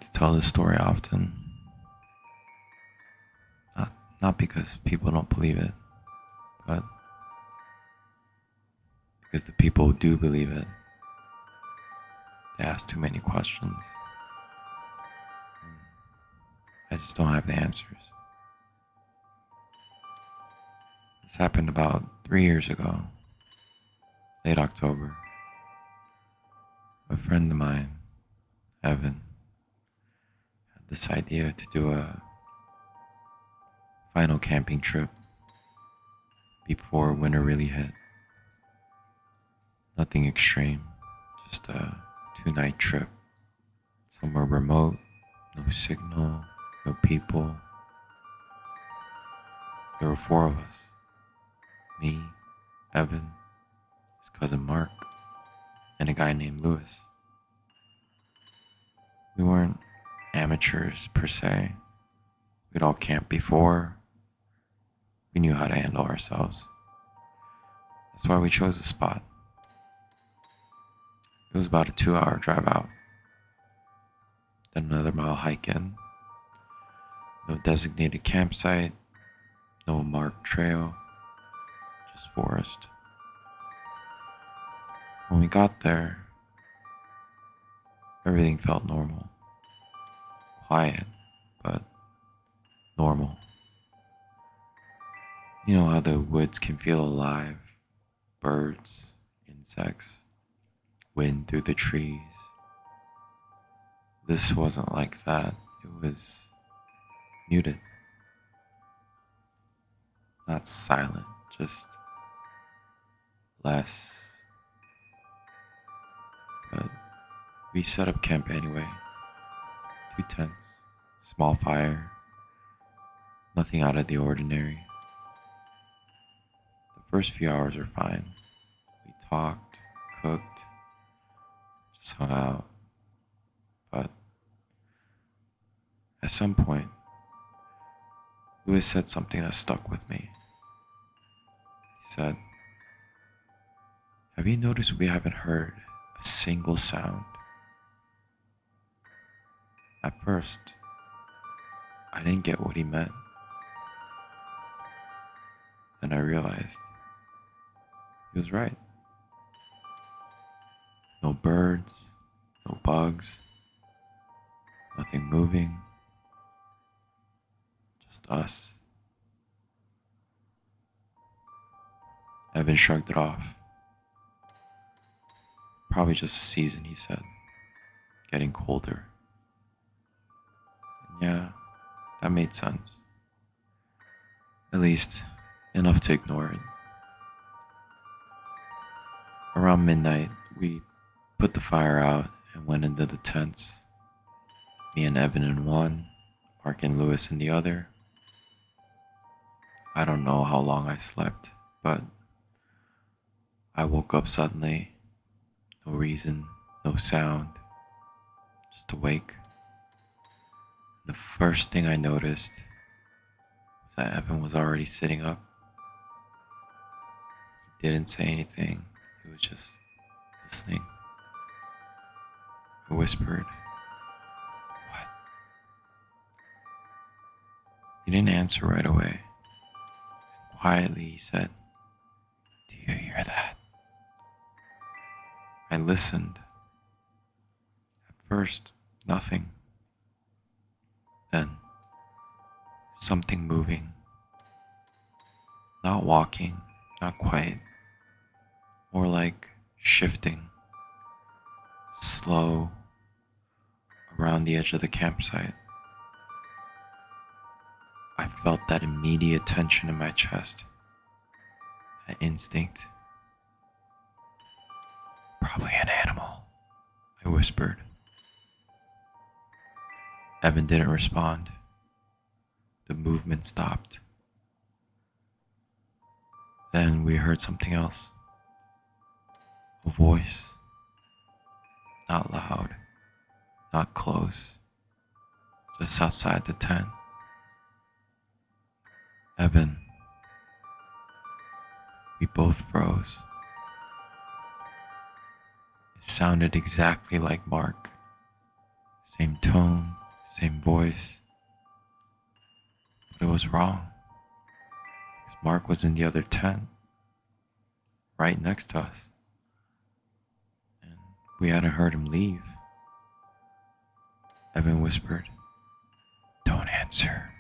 to tell this story often. Not because people don't believe it, but because the people who do believe it, they ask too many questions. I just don't have the answers. This happened about 3 years ago, late October. A friend of mine, Evan, had this idea to do a final camping trip before winter really hit. Nothing extreme, just a 2-night trip. Somewhere remote, no signal, no people. There were 4 of us. Me, Evan, his cousin Mark, and a guy named Lewis. We weren't amateurs per se. We'd all camped before. We knew how to handle ourselves. That's why we chose the spot. It was about a 2-hour drive out, then another mile hike in. No designated campsite, no marked trail, just forest. When we got there, everything felt normal. Quiet, but normal. You know how the woods can feel alive? Birds, insects, wind through the trees. This wasn't like that. It was muted. Not silent, just less. But we set up camp anyway. 2 tents, small fire, nothing out of the ordinary. The first few hours were fine. We talked, cooked, just hung out. But at some point, Lewis said something that stuck with me. He said, "Have you noticed we haven't heard a single sound?" At first, I didn't get what he meant. Then I realized he was right. No birds, no bugs, nothing moving, just us. Evan shrugged it off. Probably just the season, he said. Getting colder. And yeah, that made sense. At least, enough to ignore it. Around midnight, we put the fire out and went into the tents. Me and Evan in one, Mark and Lewis in the other. I don't know how long I slept, but I woke up suddenly. No reason, no sound, just awake. The first thing I noticed was that Evan was already sitting up. He didn't say anything, he was just listening. I whispered, "What?" He didn't answer right away. Quietly, he said, "Do you hear that?" I listened. At first, nothing. Then, something moving. Not walking, not quite. More like shifting. Slow, around the edge of the campsite. I felt that immediate tension in my chest. That instinct. "Probably an animal," I whispered. Evan didn't respond. The movement stopped. Then we heard something else. A voice. Not loud, not close, just outside the tent. "Evan." We both froze. It sounded exactly like Mark. Same tone, same voice, but it was wrong. Because Mark was in the other tent, right next to us, and we hadn't heard him leave. Evan whispered, "Don't answer."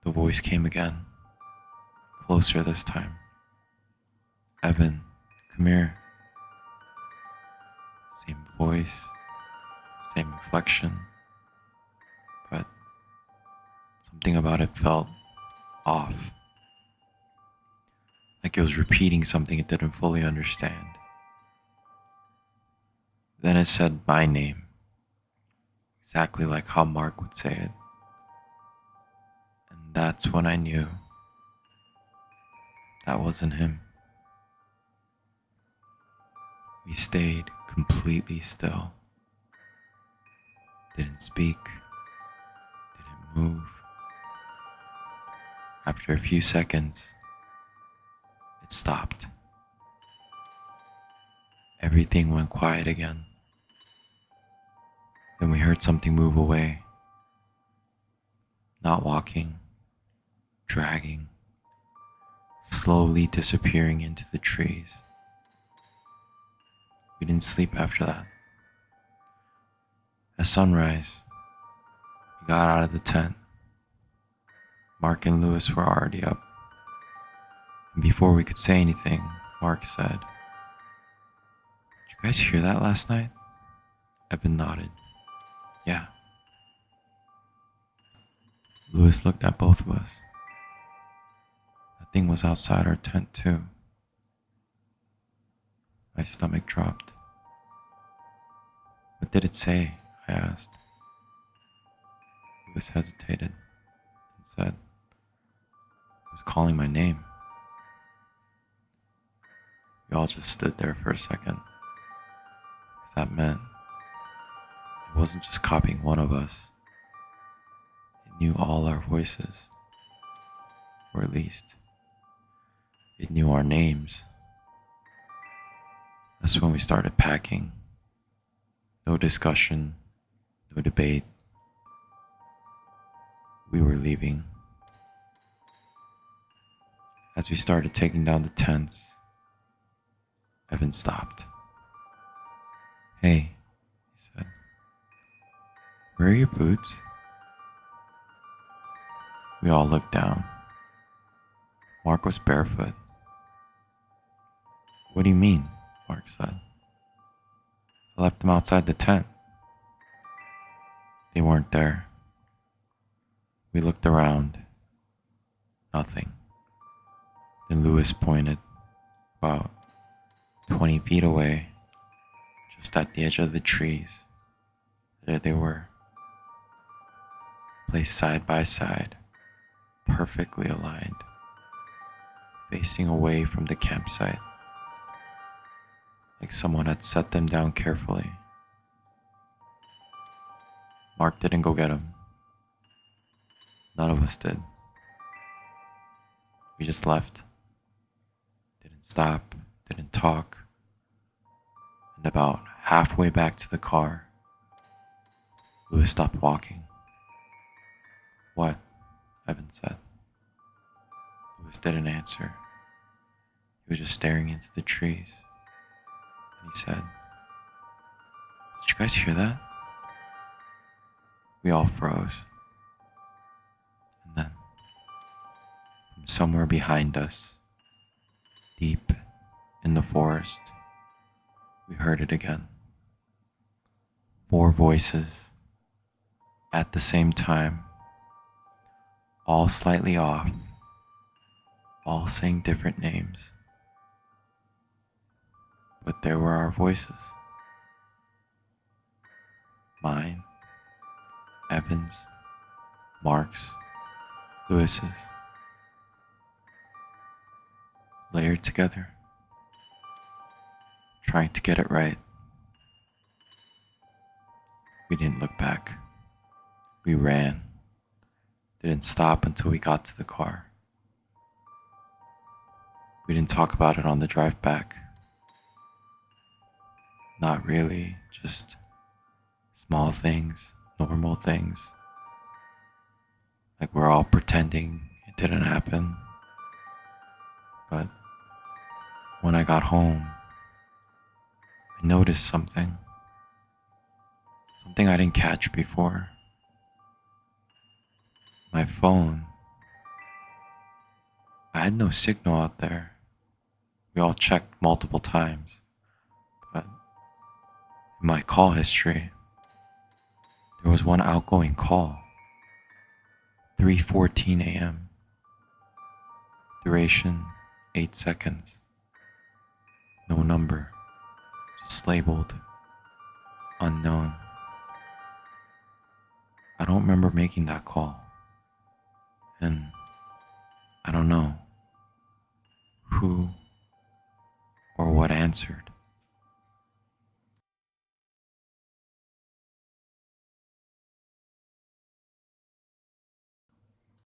The voice came again, closer this time. "Evan, come here." Same voice, same inflection, but something about it felt off. Like it was repeating something it didn't fully understand. Then it said my name, exactly like how Mark would say it. And that's when I knew that wasn't him. We stayed completely still. Didn't speak, didn't move. After a few seconds, it stopped. Everything went quiet again. Then we heard something move away. Not walking, dragging, slowly disappearing into the trees. We didn't sleep after that. At sunrise, we got out of the tent. Mark and Lewis were already up. And before we could say anything, Mark said, "Did you guys hear that last night?" Evan nodded. "Yeah." Lewis looked at both of us. That thing was outside our tent too. My stomach dropped. "What did it say?" I asked. Lewis hesitated and said, "It was calling my name." We all just stood there for a second, because that meant it wasn't just copying one of us. It knew all our voices, or at least, it knew our names. That's when we started packing. No discussion, no debate. We were leaving. As we started taking down the tents, Evan stopped. "Hey," he said, "where are your boots?" We all looked down. Mark was barefoot. "What do you mean?" Mark said. "I left them outside the tent." They weren't there. We looked around. Nothing. Then Lewis pointed about 20 feet away, just at the edge of the trees. There they were, placed side by side, perfectly aligned, facing away from the campsite, like someone had set them down carefully. Mark didn't go get them. None of us did. We just left. Didn't stop, didn't talk. And about halfway back to the car, Lewis stopped walking. "What?" Evan said. Lewis didn't answer. He was just staring into the trees. And he said, "Did you guys hear that?" We all froze. And then, from somewhere behind us, deep in the forest, we heard it again. 4 voices at the same time, all slightly off, all saying different names. But there were our voices. Mine, Evan's, Mark's, Lewis's. Layered together, trying to get it right. We didn't look back. We ran. Didn't stop until we got to the car. We didn't talk about it on the drive back. Not really, just Small things, normal things, like we're all pretending it didn't happen. But when I got home, I noticed something I didn't catch before. My phone, I had no signal out there. We all checked multiple times, but in my call history, there was one outgoing call, 3:14 a.m. Duration 8 seconds. No number, just labeled unknown. I don't remember making that call, and I don't know who or what answered.